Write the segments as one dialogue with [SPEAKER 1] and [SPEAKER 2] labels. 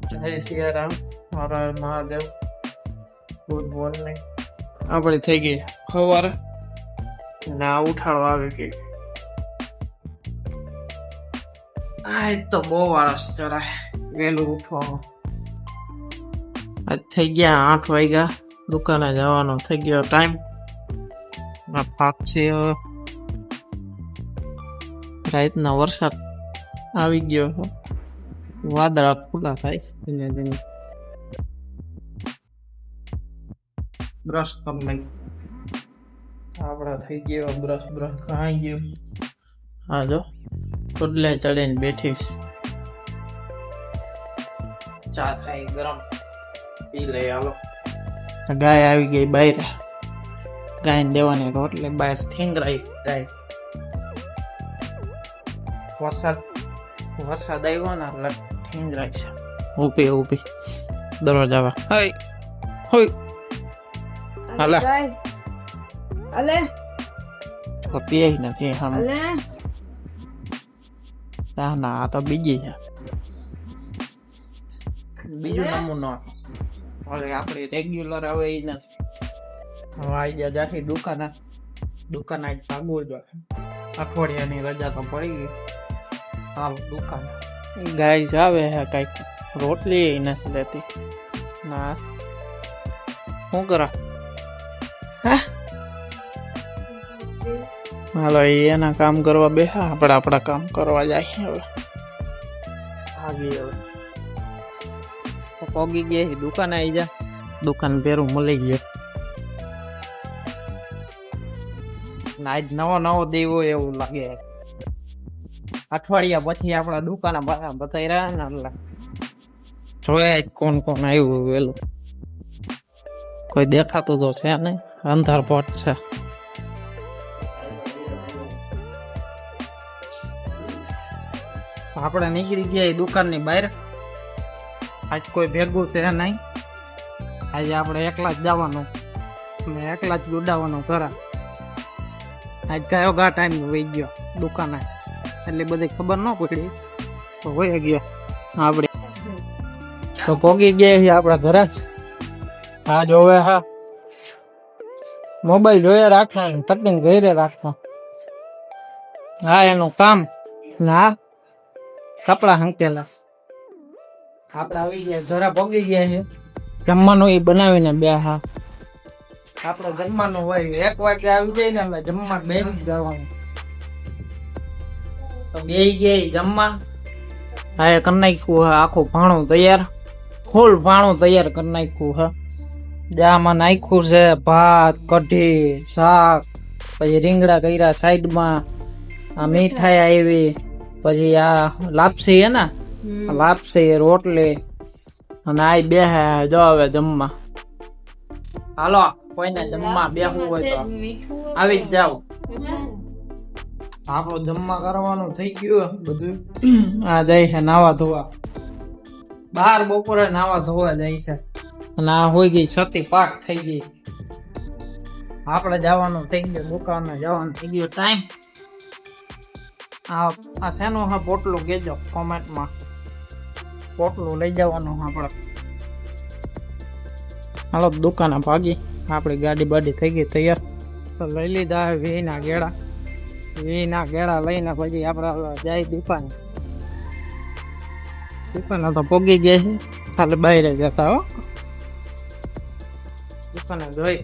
[SPEAKER 1] જય સિયારામ, હર હર મહાદેવ. Good morning. આપણે થઈ ગઈ સવારે ના ઉઠાડવા આવી ગઈ. આજ તો બહુ આળસ ચડાય વહેલું ઉઠવાનું. આજ થઈ ગયા 8 વાગ્યા. દુકાને જવાનો થઈ ગયો ટાઈમ. પાકશે રાતના વરસાદ આવી ગયો. વાદળા ખુલ્લા થાય ધીમે ધીમે. બ્રશ કરી લઈ. આપડા થઈ ગયો બ્રશ ખાઈ ગયો. હા જો ટોડલે ચડીને બેઠીશ. ચા થાય ગરમ પી લઈ હાલો. ગાય આવી ગઈ બહાર. ગાયને દેવાની રોટલી બહાર ઠીંગરાઈ ગાય. વરસાદ આવ્યો ને એટલે ઠીંગરાય છે. ઊભી દરવાજા આવે. હોય હાલે
[SPEAKER 2] અલે
[SPEAKER 1] છોટી નથી હમ. ના આ તો બીજી છે. બીજું નમૂનો ઓલે આપણી રેગ્યુલર આવે એ નથી. હવે આવી ગયા જાથી દુકાન આજ ભાગવું જોઈએ. અઠવાડિયાની રજા તો પડી ગઈ. હાલ દુકાન ગાય આવે છે. કઈક રોટલી નથી લેતી. ના શું કરા? હાલો એના કામ કરવા બેઠા, આપણે આપણા કામ કરવા જાય. હવે ભાગી હવે પોગી ગયા દુકાન. આવી જા દુકાન ભેરું મળી ગયો. આજ નવો દેવો એવું લાગે. અઠવાડિયા પછી આપણા દુકાને બતાવી રહ્યા ને એટલે જોયા કોણ આવ્યું વેલું. કોઈ દેખાતું તો છે નહીં, અંધાર પોટ છે. આપણે નીકળી ગયા દુકાનની બહાર. આજ કોઈ ભેગું છે નહીં. આજે આપણે એકલા જ જવાનું ને એકલા જ ગુડાવવાનું ઘરે. આજ કયો ગા ટાઈમ વહી ગયો દુકાને એટલે બધી ખબર ન પડી તો વહી ગયો. આપણે તો પોગી ગયા આપણા ઘરે જ. હા જોવે હા મોબાઈલ જોઈએ રાખવાનું, કટિંગ ઘરે રાખવા. હા એનું કામ ના કપડા હંકેલા. આપણે આવી ગયા જરા પોગી ગયા છે. જમવાનું એ બનાવીને બે. હા આપણે જમવાનું હોય 1 વાગે આવી જાય ને એટલે જમવા બેસી જવાનું. તો બે ગયા જમવા. હા એ કરી નાખ્યું હે આખું ભાણું તૈયાર. ફૂલ ભાણું તૈયાર કરી નાખ્યું હે. આમાં નાખ્યું છે ભાત, કઢી, શાક, પછી રીંગણા કર્યા સાઈડમાં. આ મીઠાઈ આવી, પછી આ લાપસી હે ને લાપસી રોટલી અને આ બે જો હવે જમવા. હાલો કોઈને જમવા બેસવું હોય તો આવી જ જાવ. આપણું જમવા કરવાનું થઈ ગયું બધું. આ જાય છે નાવા ધોવા. બહાર બપોરે નાવા ધોવા જાય છે. અને આ હોય ગઈ સતી પાક થઈ ગઈ. આપણે જવાનું થઈ ગયું દુકાને જવાનું થઈ ગયો ટાઈમ. આ શેનું હા પોટલું કહેજો કોમેન્ટમાં. પોટલું લઈ જવાનું આપણે. હાલો દુકાને ભાગી. આપણી ગાડી બાડી થઈ ગઈ તૈયાર. તો લઈ લીધા વીના ગેડા. લઈને પછી આપણે જાય દુકાને. દુકાને તો પોગી ગયા છે. ખાલી બહાર જતા હો. દુકાને જોઈ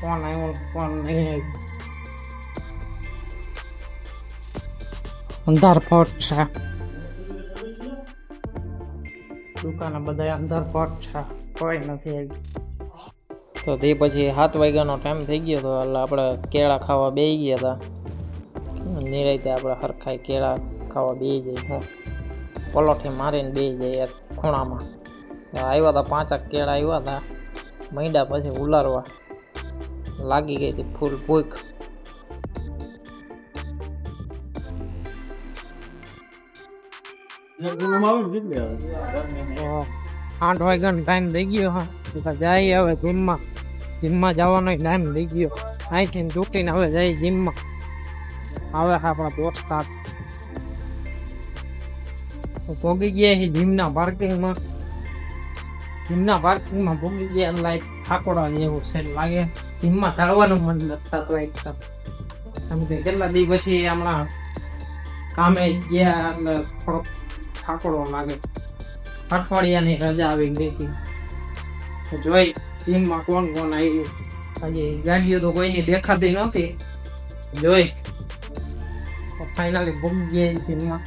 [SPEAKER 1] કોણ આવ્યું કોણ નહીં આવ્યું. અંધાર ફોટ છે દુકાને. બધા અંધાર ફોટ છે, કોઈ નથી આવ્યું. તો તે પછી 7 વાગ્યાનો ટાઈમ થઈ ગયો હતો એટલે આપણે કેળા ખાવા બેસી ગયા હતા. નિરાયતે આપણે હરખાઈ કેળા ખાવા બેસી જાય. હું પલોઠી મારીને બેસી જાય ખૂણામાં. તો આવ્યા હતા 5 કેળા આવ્યા હતા. મહિના પછી ઉલારવા લાગી ગઈ હતી ફૂલ ભૂખ. આઠ વાગ્યાનો ટાઈમ થઈ ગયો. હા જાય હવે જીમમાં જવાનો ટાઈમ થઈ ગયો. અહીંથી છૂટીને હવે જાય જીમમાં. હવે આપણા દોસ્તાર ભોગી ગયા છે જીમના પાર્કિંગમાં. જીમના પાર્કિંગમાં ભોગી ગયા લાઈક ઠાકોરા જેવું છે લાગે. જીમમાં ચાલવાનું મન નથી થતું એકદમ. એમ કે કેટલા દી પછી હમણાં કામે ગયા એટલે થોડોક ઠાકોરો લાગે. અઠવાડિયાની રજા આવી ગઈ હતી. તો જોઈ જીમમાં કોણ કોણ આવ્યું. હજી ગાડીઓ તો કોઈની દેખાતી નહોતી. જોઈ ફાઇનલી ભોગી ગયા જીમમાં.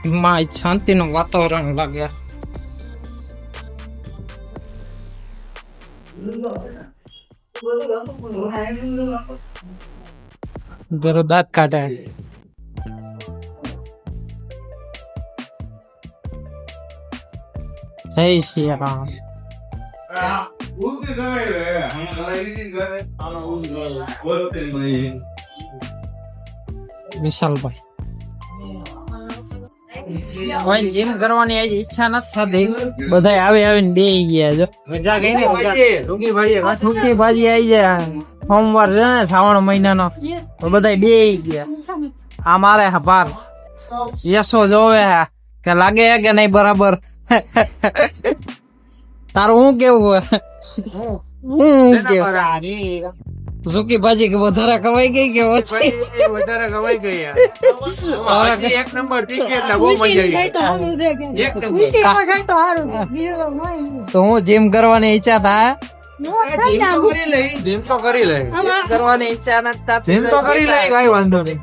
[SPEAKER 1] જીમમાં શાંતિનું વાતાવરણ લાગ્યા. જરો દાંત કાઢે. જય શ્રી રામ. વિશાલભાઈ ભાઈ જીમ કરવાની આજ ઈચ્છા નથી થતી. બધા આવે આવીને બેહી ગયા. જો મજા ગઈ ને રૂકી ભાજી આવી જાય. સોમવાર છે ને શ્રાવણ મહિનાનો તો બધા બેહી ગયા. આ મારે પાર યસો જોવે કે લાગે કે નહીં બરાબર. તારું હું કેવું હું કેવું સુકી ભાજી કે વધારે ખવાઈ ગઈ કે ઓછી?
[SPEAKER 3] વધારે ખવાઈ ગઈ એક નંબર ટિકિટ એટલે બહુ મજા આવી. એક નંબર.
[SPEAKER 1] તો હું જીમ કરવાની ઈચ્છા થાય.
[SPEAKER 3] જીમ તો કરી લે.
[SPEAKER 1] કરવાની ઈચ્છા નથી.
[SPEAKER 3] જીમ તો કરી લે, કઈ વાંધો નહીં.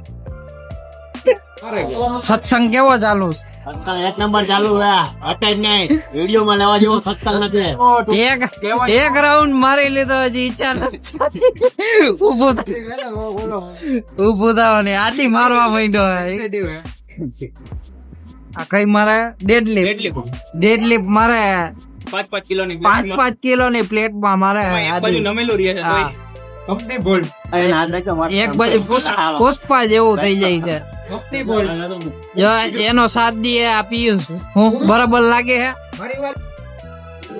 [SPEAKER 1] સત્સંગ કેવો ચાલુ છે?
[SPEAKER 4] સત્સંગ એક નંબર ચાલુ હે. અટેન્ડ નહીં, વિડિયો માં લેવા જેવો સત્સંગ નથી.
[SPEAKER 1] એક રાઉન્ડ મારી લીધો, હજી ઈચ્છા નથી. ઉભું થવાની આટી મારવા માંડ્યો. આ કઈ મારે ડેડલિફ્ટ મારે
[SPEAKER 4] 5 કિલોની
[SPEAKER 1] 5 કિલોની પ્લેટમાં મારે
[SPEAKER 4] નમેલું રહે છે.
[SPEAKER 1] એક બાજુ પુષ્પા જેવું થઈ જાય છે. જો એનો સાથ દીએ આ પીયું હું બરાબર લાગે હે.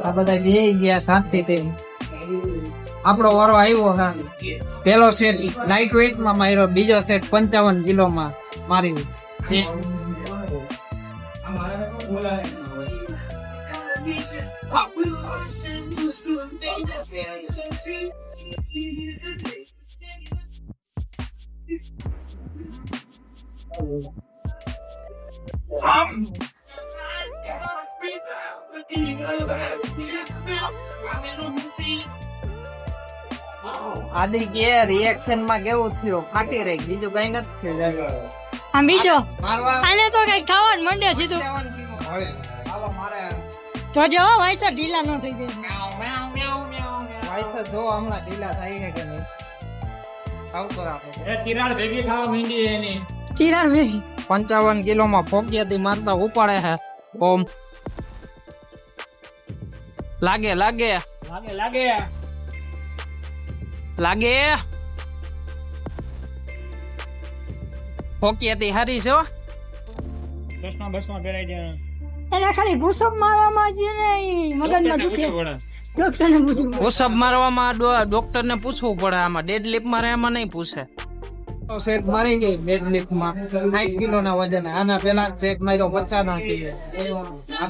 [SPEAKER 1] આ બધા બેહી ગયા શાંતિથી. આપણો વારો આવ્યો હા. પેલો સેટ લાઈટ વેઇટ માં માર્યો, બીજો સેટ 55 કિલોમાં માર્યો. આદિ કે રિએક્શન માં કેવું થયું? ફાટી રહી, બીજું કઈ નથી થયું.
[SPEAKER 2] આ બીજો
[SPEAKER 1] મારવા
[SPEAKER 2] આને તો કઈ ખાવાનું મંડે સીધું. તો જો વાયસા ઢીલા ન થઈ જાય.
[SPEAKER 1] વાયસા જો હમણાં ઢીલા થાય છે કે નહીં? આવું કરો આપણે.
[SPEAKER 4] તિરાડ ભેગી ખાવા માંડી એની.
[SPEAKER 2] તિરાડ વે
[SPEAKER 1] 55 કિલોમાં ફોકિયાથી મારતા ઉપાડે છે. ઓમ લાગે લાગે
[SPEAKER 4] લાગે
[SPEAKER 1] લાગે. ફોકિયાથી હારી છે હો.
[SPEAKER 4] બસમાં બેરાઈ જાય.
[SPEAKER 2] એને ખાલી પુષપ મારવામાં જ ને મગજમાં દુખે. ડોક્ટરને પૂછ્યું.
[SPEAKER 1] પુશઅપ મારવામાં ડોક્ટર ને પૂછવું પડે. આમાં ડેડલિફ્ટ મારે એમાં નહીં પૂછે. સેટ મારી ગઈ ડેડલિફ્ટ માં 60 કિલો ના વજન. આના પેલા સેટ માર્યો 50 ના કિલો. આ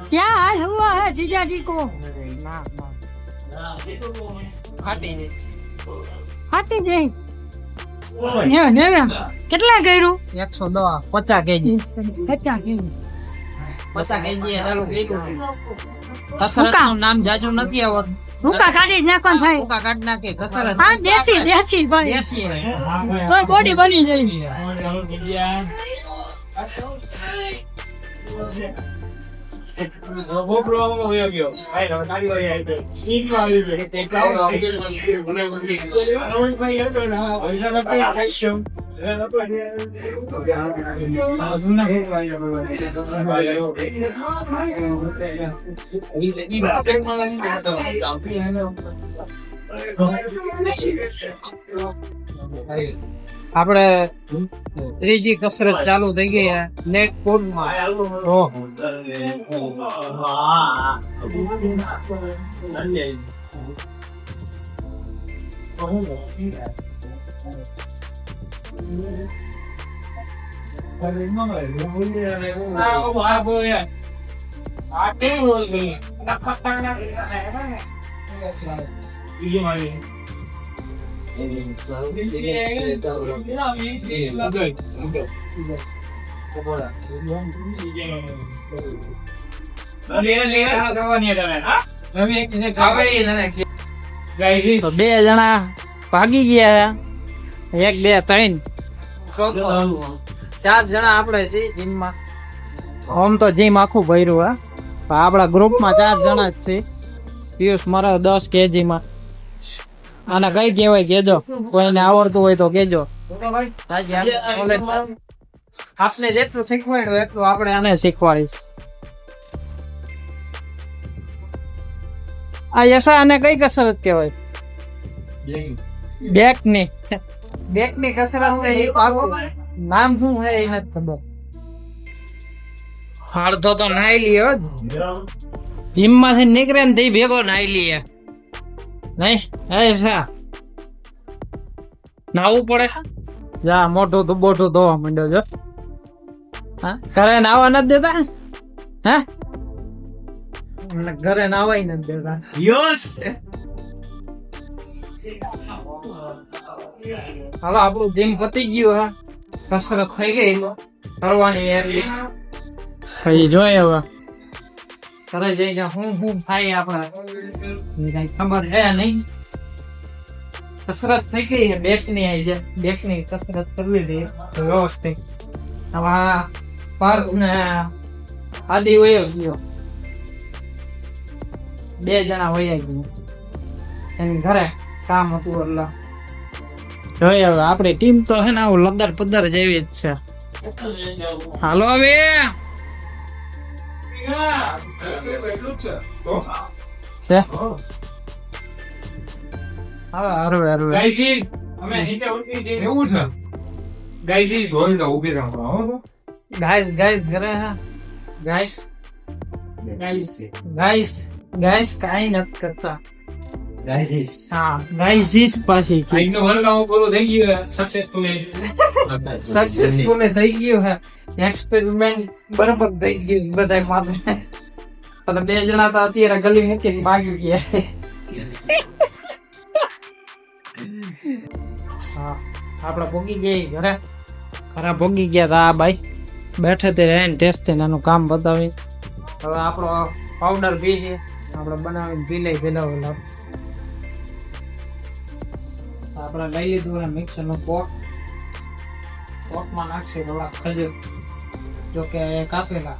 [SPEAKER 2] क्या हाल हुआ है जीजा जी को? ફાટી ગઈ. કેટલા કર્યું?
[SPEAKER 1] 110 50 કેજી
[SPEAKER 2] 50 કેજી.
[SPEAKER 1] 50 કેજી એનું કીધું. કસરત નું નામ જાજુ નથી આવડતું.
[SPEAKER 2] ભૂકા કાઢી જ નાખવાનું થાય.
[SPEAKER 1] ભૂકા કાઢ નાખે કસરત.
[SPEAKER 2] હા દેશી ભાઈ.
[SPEAKER 1] દેશી
[SPEAKER 2] તો બોડી બની જાય.
[SPEAKER 1] આપણે ત્રીજી કસરત ચાલુ થઈ ગઈ છે નેક પુલમાં. ઓહ, તો 2 જણા ભાગી ગયા છે. 1 2 3 4 જણા આપણે છીએ જીમમાં. આમ તો જીમ આખું ભર્યું હે, પણ આપણા ગ્રુપમાં 4 જણા જ છે. પિયુષ મારા 10 kg માં. આને કઈ કહેવાય કેજો, કોઈને આવડતું હોય તો કેજો. આપને જેટલું શીખવાડ્યું એટલું આપણે આને શીખવાડીશ. આ યશા આને કઈ કસરત કહેવાય? બેકની. બેકની કસરત છે એ પાકું. નામ શું છે એ નથી ખબર. અડધો તો નાઈ લીયો જીમ માંથી નીકળે ને તે ભેગો નાઈ લઈએ નહીં. હે યશા નાવું પડે. જા મોટું તો બોટું ધોવા માંડ્યો જો. હા, ઘરે નાવા નથી દેતા. હા, ઘરે નાવાય નથી દેતા. હાલો આપણું જીમ પતી ગયું. હા, કસરત થઈ ગઈ કરવાની એવી. પછી જોઈએ હવે ઘરે જઈને હું થાય આપડે કઈ ખબર હે નહીં. કસરત થઈ ગઈ છે બેકની. આવી જાય બેકની કસરત કરવી જોઈએ વ્યવસ્થિત. આમાં પાર્ક ને આદિ વયો ગયો. 2 જણા વયા ગયું એની ઘરે કામ હતું એટલે. જોઈએ હવે આપણી ટીમ તો હે ને આવું લદર પદર જેવી જ છે. હાલો હવે છે ગાઈસ કાઈ નથી કરતા. સક્સેસફુલ થઈ ગયું હે. એક્સપેરિમેન્ટ બરાબર થઈ ગયું બધા માટે. 2 જણા તો અત્યારે ગલી મૂકી ભાગી ગયા. હા, આપડે ભોગી ગયા ઘરે. ઘરે ભોગી ગયા તા ભાઈ બેઠે તે રહીને ટેસ્ટ એનું કામ બતાવી. હવે આપણો પાવડર પી છે આપણે બનાવીને પી લઈ પેલા. આપણે લઈ લીધું હે મિક્સર નું પોટ. પોટમાં નાખશે થોડા ખજૂર, જો કે કાપેલા.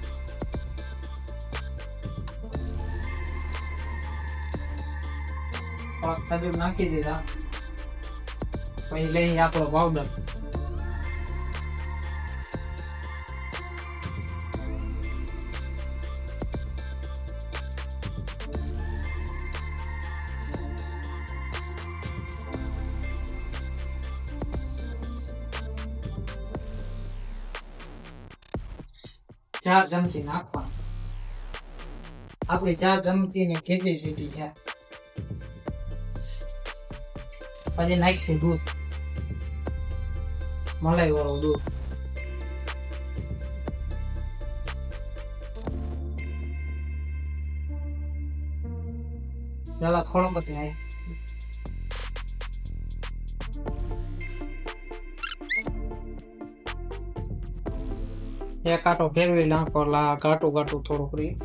[SPEAKER 1] ખજૂર નાખી દીધા. પછી લઈ આપણો પાવડર. ચાર ચમચી નાખવા. આપણી 4 ચમચી ની કેપેસિટી છે. પછી નાખશે દૂધ, મલાઈ વાળું દૂધ. પેલા થોડો બધી એક કાંટો ફેરવી નાખો. કાટું કાટું થોડુંક રહી.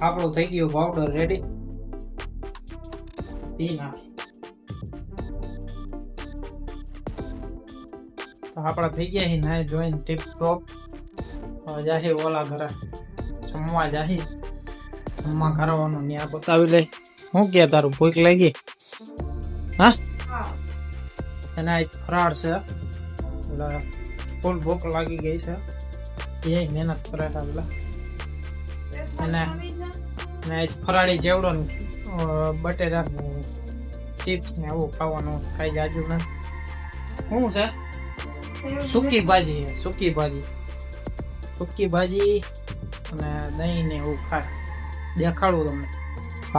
[SPEAKER 1] આપણું થઈ ગયું પાવડર રેડી. પી નાખી તો આપડા થઈ ગયા છે નાય જોઈને ટીપ ટોપ. હવે જાહી ઓલા ઘરે જમવા જાહી. જમવા કરવાનું ન્યા બતાવી લે. શું કે તારું ભૂખ લાગી? હા એના આજ ફરાળ છે એટલે ફૂલ ભૂખ લાગી ગઈ છે. એ મહેનત કરે છે એટલે અને આજ ફરાળી જેવડો ને બટેટા ચિપ્સ ને એવું ખાવાનું ખાઈ જાજુ ને. શું છે? સૂકી ભાજી છે. સૂકી ભાજી અને દહીં ને એવું ખાય. દેખાડું તમને.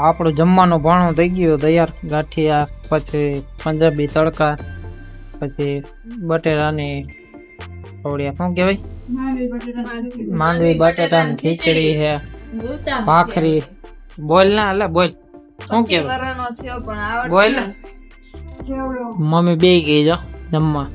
[SPEAKER 1] આપણું જમવાનું ભાણું થઈ ગયું તૈયાર. ગાંઠિયા, પછી પંજાબી તડકા, પછી બટેટાની ઓળિયા શું કહેવાય માંડવી બટેટાની ખીચડી છે, ભાખરી. બોલ ના એટલે બોલ શું કહેવાય બોલ ને. મમ્મી બે ગઈ જો જમવા.